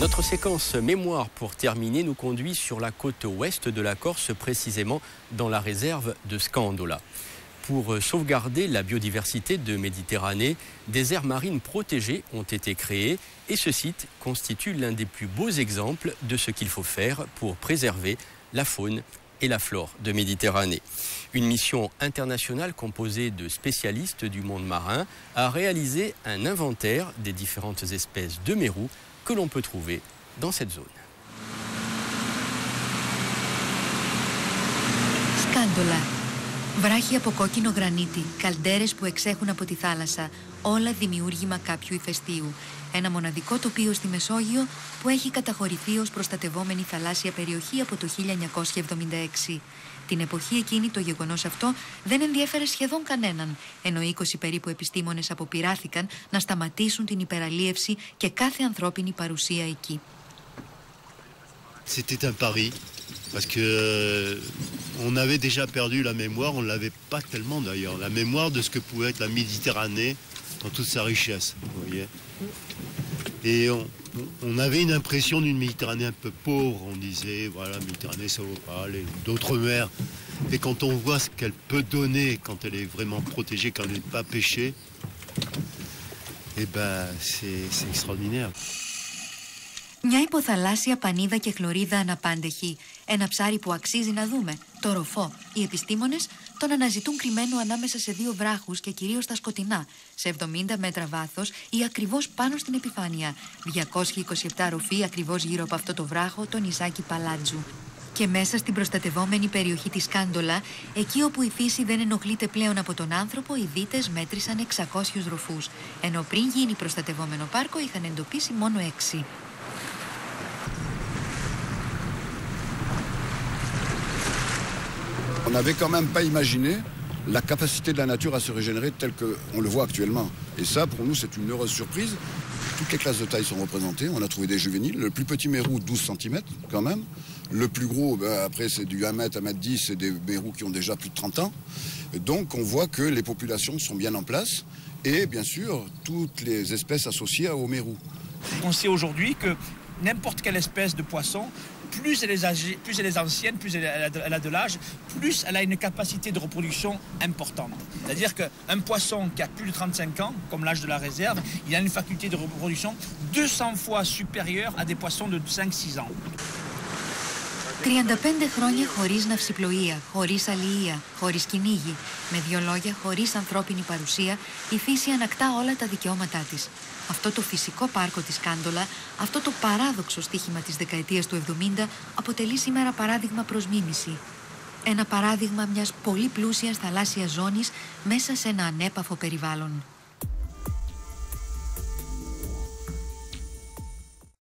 Notre séquence mémoire pour terminer nous conduit sur la côte ouest de la Corse, précisément dans la réserve de Scandola. Pour sauvegarder la biodiversité de Méditerranée, des aires marines protégées ont été créées et ce site constitue l'un des plus beaux exemples de ce qu'il faut faire pour préserver la faune et la flore de Méditerranée. Une mission internationale composée de spécialistes du monde marin a réalisé un inventaire des différentes espèces de mérous que l'on peut trouver dans cette zone. Σκάντολα. Βράχοι από κόκκινο γρανίτη, καλντέρες που εξέχουν από τη θάλασσα, όλα δημιούργημα κάποιου ηφαιστείου. Ένα μοναδικό τοπίο στη Μεσόγειο που έχει καταχωρηθεί ως προστατευόμενη θαλάσσια περιοχή από το 1976. Την εποχή εκείνη το γεγονός αυτό δεν ενδιέφερε σχεδόν κανέναν, ενώ 20 περίπου επιστήμονες αποπειράθηκαν να σταματήσουν την υπεραλίευση και κάθε ανθρώπινη παρουσία εκεί. C'était un pari, parce que on avait déjà perdu la mémoire, on ne l'avait pas tellement d'ailleurs, la mémoire de ce que pouvait être la Méditerranée dans toute sa richesse, vous voyez. Et on avait une impression d'une Méditerranée un peu pauvre, on disait, voilà, Méditerranée ça vaut pas, d'autres mers. Et quand on voit ce qu'elle peut donner, quand elle est vraiment protégée, quand elle n'est pas pêchée, eh ben c'est extraordinaire. Μια υποθαλάσσια πανίδα και χλωρίδα αναπάντεχη. Ένα ψάρι που αξίζει να δούμε. Το ροφό. Οι επιστήμονες τον αναζητούν κρυμμένο ανάμεσα σε δύο βράχους και κυρίως στα σκοτεινά, σε 70 μέτρα βάθος ή ακριβώς πάνω στην επιφάνεια. 227 ροφή ακριβώς γύρω από αυτό το βράχο, το νησάκι Παλάτζου. Και μέσα στην προστατευόμενη περιοχή της Σκάντολα, εκεί όπου η φύση δεν ενοχλείται πλέον από τον άνθρωπο, οι δίτες μέτρησαν 600 ροφούς. Ενώ πριν γίνει προστατευόμενο πάρκο είχαν εντοπίσει μόνο 6. On n'avait quand même pas imaginé la capacité de la nature à se régénérer telle qu'on le voit actuellement. Et ça, pour nous, c'est une heureuse surprise. Toutes les classes de taille sont représentées. On a trouvé des juvéniles. Le plus petit mérou, 12 cm quand même. Le plus gros, après, c'est du 1 mètre, 1 mètre 10, c'est des mérous qui ont déjà plus de 30 ans. Et donc, on voit que les populations sont bien en place. Et bien sûr, toutes les espèces associées aux mérous. On sait aujourd'hui que n'importe quelle espèce de poisson, plus elle est âgée, plus elle est ancienne, plus elle a de l'âge, plus elle a une capacité de reproduction importante. C'est-à-dire qu'un poisson qui a plus de 35 ans, comme l'âge de la réserve, il a une faculté de reproduction 200 fois supérieure à des poissons de 5-6 ans. 35 χρόνια χωρίς ναυσιπλοεία, χωρίς αλληλεία, χωρίς κυνήγι. Με δύο λόγια, χωρίς ανθρώπινη παρουσία, η φύση ανακτά όλα τα δικαιώματά της. Αυτό το φυσικό πάρκο της Σκάντολα, αυτό το παράδοξο στοίχημα της δεκαετίας του 70, αποτελεί σήμερα παράδειγμα προς μίμηση. Ένα παράδειγμα μιας πολύ πλούσιας θαλάσσιας ζώνης μέσα σε ένα ανέπαφο περιβάλλον.